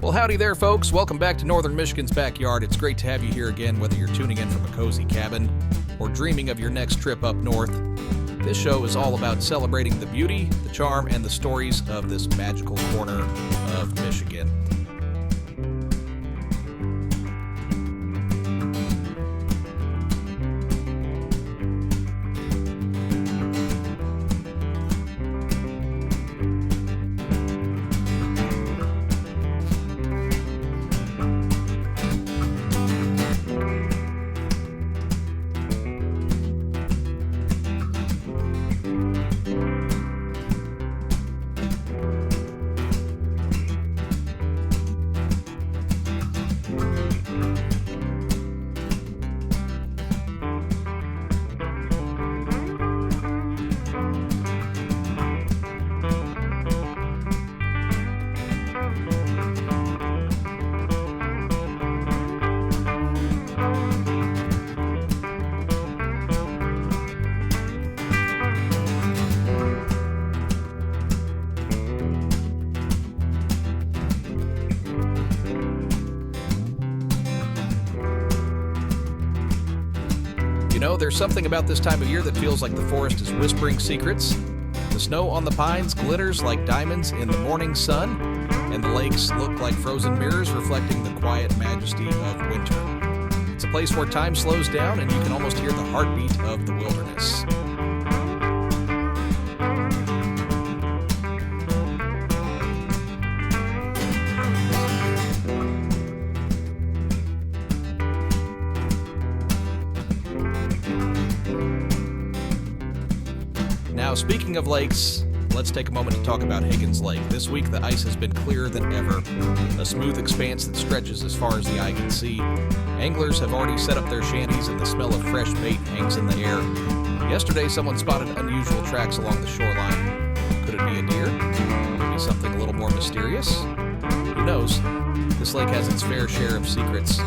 Well, howdy there, folks. Welcome back to Northern Michigan's Backyard. It's great to have you here again, whether you're tuning in from a cozy cabin or dreaming of your next trip up north. This show is all about celebrating the beauty, the charm, and the stories of this magical corner of Michigan. You know, there's something about this time of year that feels like the forest is whispering secrets. The snow on the pines glitters like diamonds in the morning sun, and the lakes look like frozen mirrors reflecting the quiet majesty of winter. It's a place where time slows down and you can almost hear the heartbeat of the wilderness. Now, speaking of lakes, let's take a moment to talk about Higgins Lake. This week, the ice has been clearer than ever, a smooth expanse that stretches as far as the eye can see. Anglers have already set up their shanties, and the smell of fresh bait hangs in the air. Yesterday, someone spotted unusual tracks along the shoreline. Could it be a deer? Maybe something a little more mysterious? Who knows? This lake has its fair share of secrets.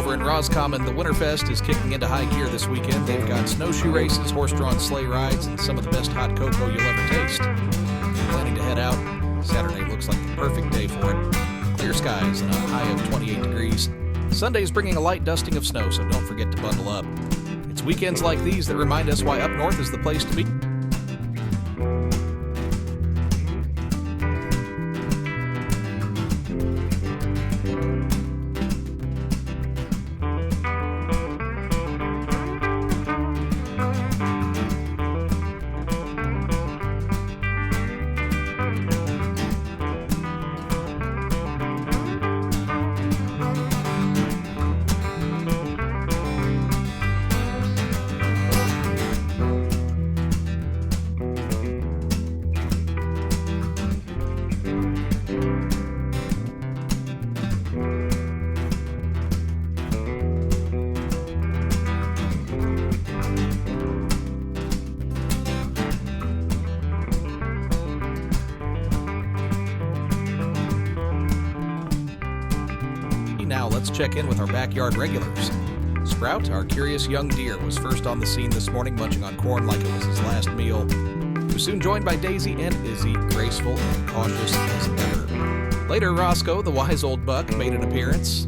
In Roscommon, the WinterFest is kicking into high gear this weekend. They've got snowshoe races, horse-drawn sleigh rides, and some of the best hot cocoa you'll ever taste. If you're planning to head out, Saturday looks like the perfect day for it. Clear skies and a high of 28 degrees. Sunday's bringing a light dusting of snow, so don't forget to bundle up. It's weekends like these that remind us why up north is the place to be. Now let's check in with our backyard regulars. Sprout, our curious young deer, was first on the scene this morning, munching on corn like it was his last meal. He was soon joined by Daisy and Izzy, graceful and cautious as ever. Later, Rosco, the wise old buck, made an appearance.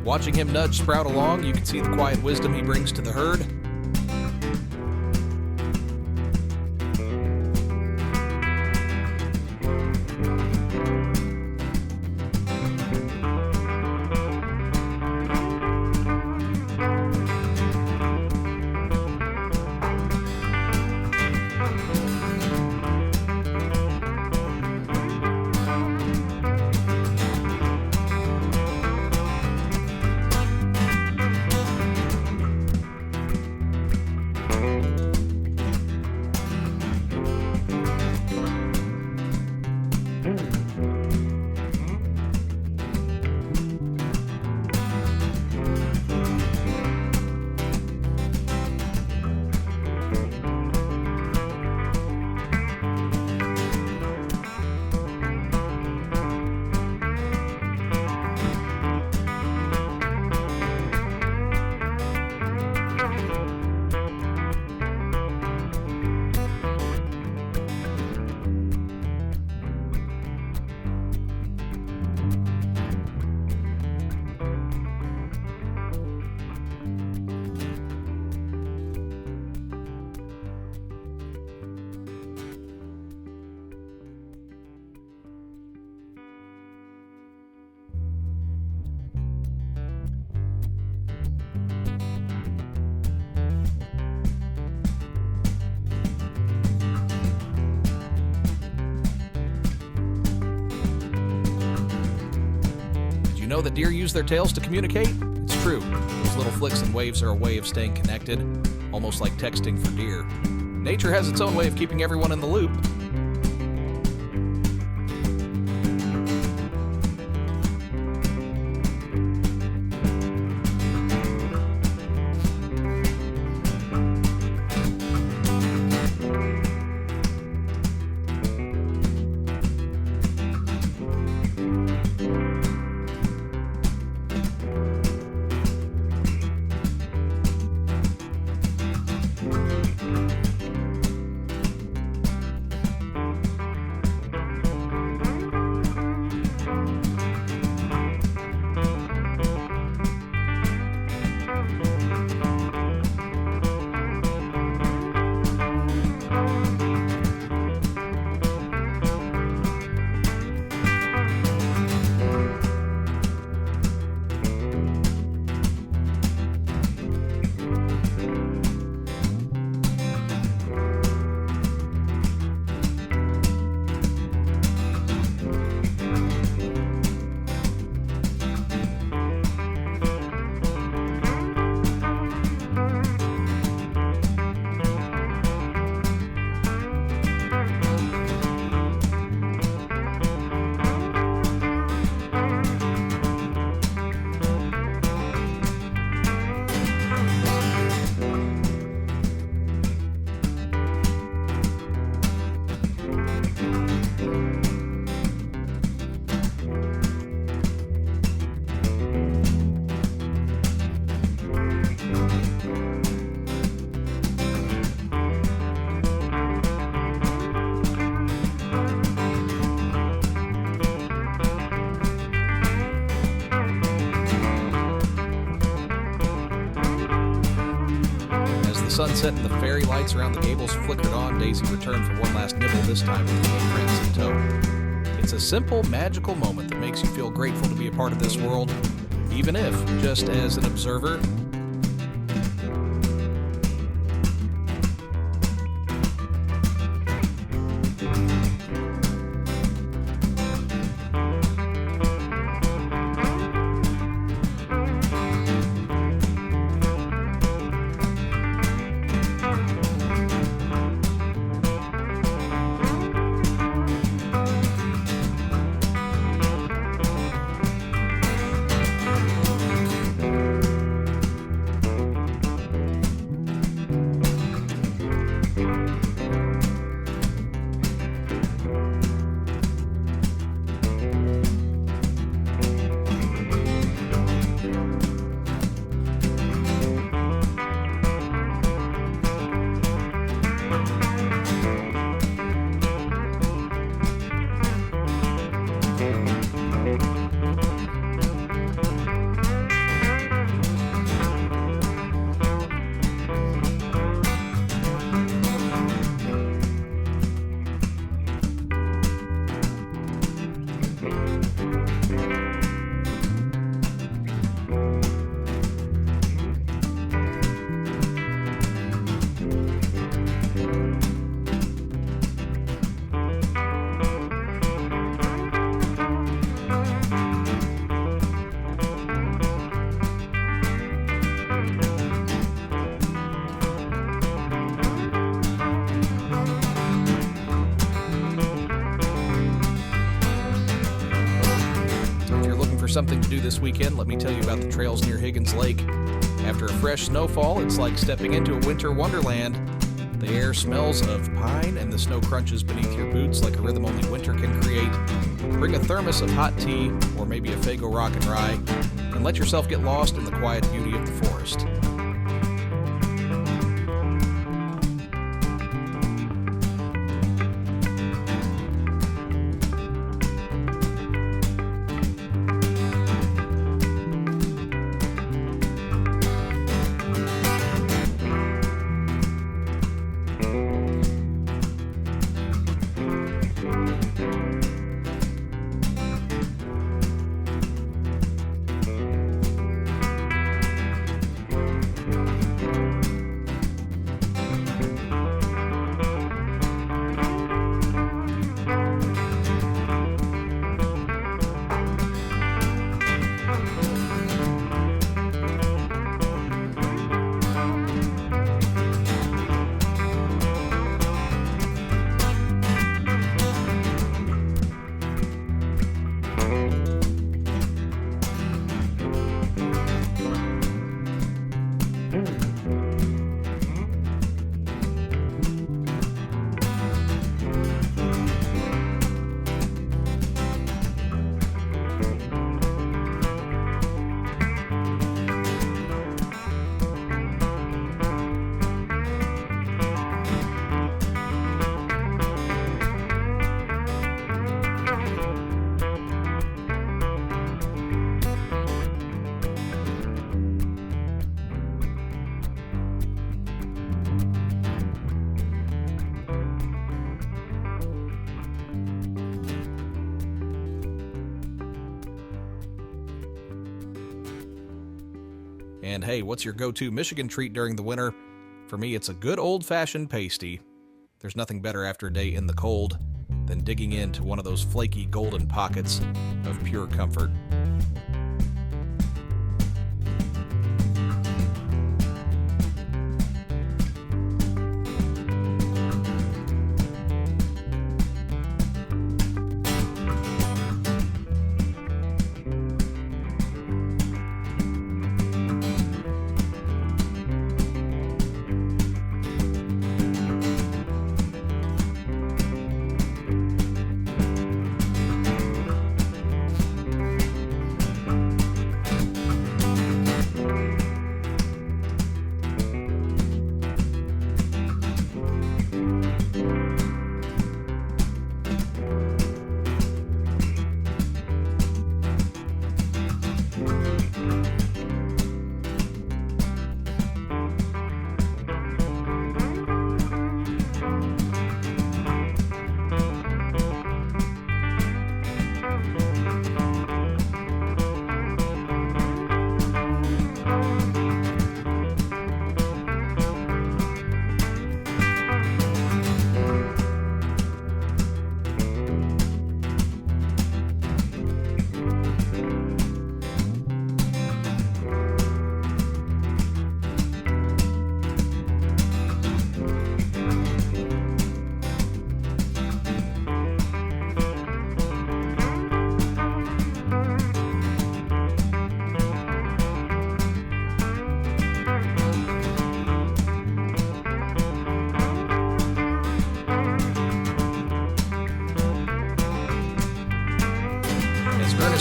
Watching him nudge Sprout along, you can see the quiet wisdom he brings to the herd. know that deer use their tails to communicate? It's true. Those little flicks and waves are a way of staying connected, almost like texting for deer. Nature has its own way of keeping everyone in the loop. Sunset and the fairy lights around the gables flickered on, Daisy returned for one last nibble, this time with her friends in tow. It's a simple, magical moment that makes you feel grateful to be a part of this world, even if, just as an observer, something to do this weekend, let me tell you about the trails near Higgins Lake. After a fresh snowfall, it's like stepping into a winter wonderland. The air smells of pine and the snow crunches beneath your boots like a rhythm only winter can create. Bring a thermos of hot tea or maybe a Faygo Rock and Rye and let yourself get lost in the quiet beauty of the forest. And hey, what's your go-to Michigan treat during the winter? For me, it's a good old-fashioned pasty. There's nothing better after a day in the cold than digging into one of those flaky golden pockets of pure comfort.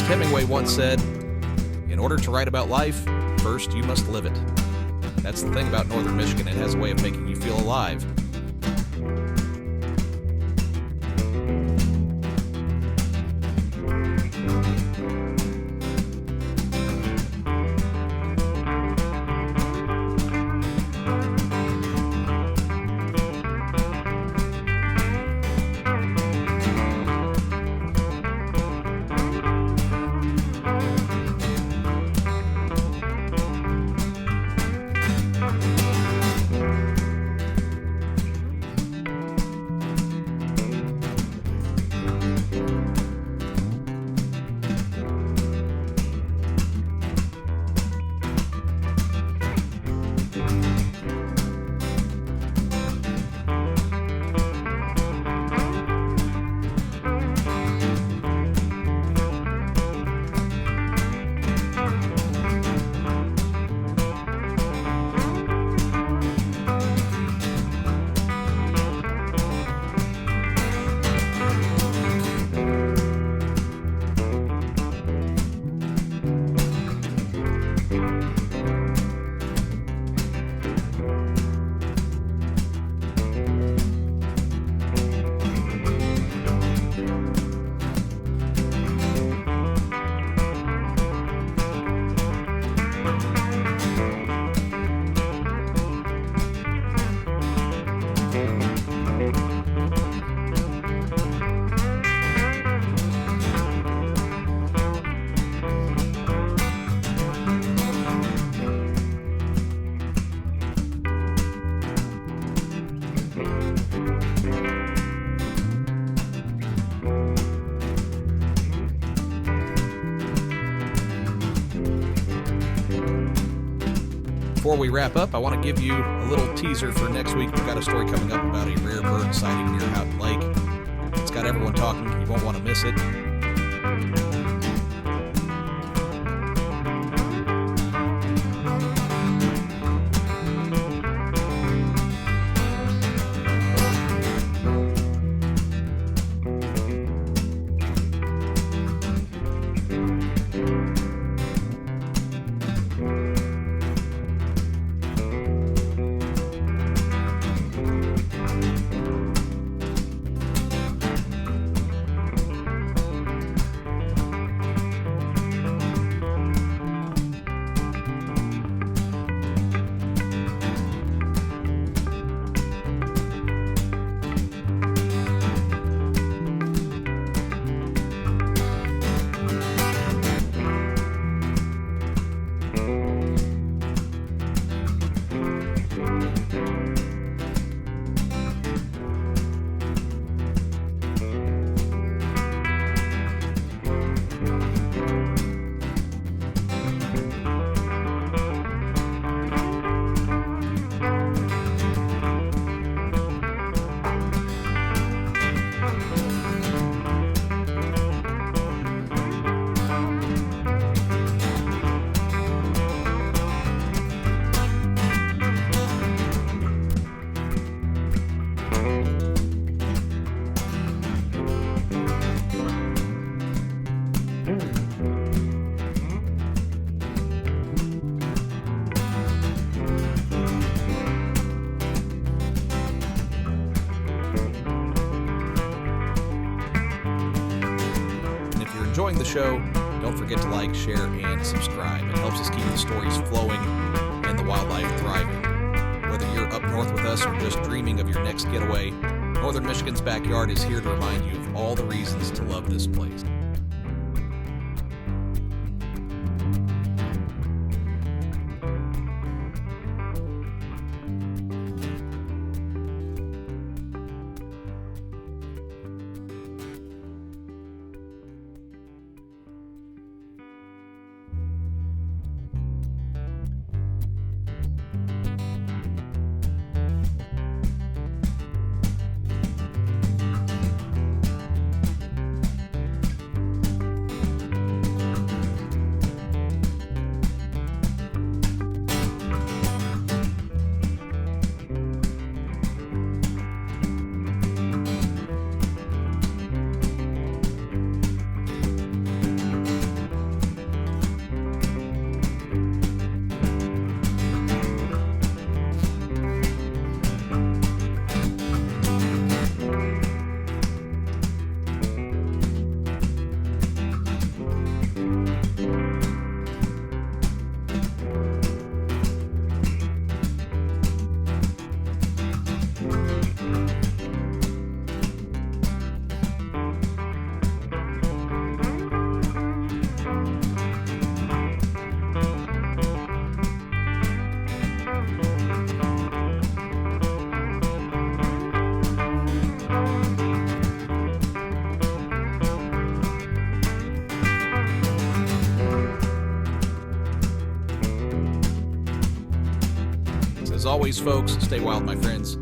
Hemingway once said, "In order to write about life, first you must live it." That's the thing about northern Michigan. It has a way of making you feel alive. Before we wrap up, I want to give you a little teaser for next week. We've got a story coming up about a rare bird sighting near Houghton Lake. It's got everyone talking. You won't want to miss it. enjoying the show, don't forget to like, share, and subscribe. It helps us keep the stories flowing and the wildlife thriving. Whether you're up north with us or just dreaming of your next getaway, Northern Michigan's Backyard is here to remind you of all the reasons to love this place. As always, folks, stay wild, my friends.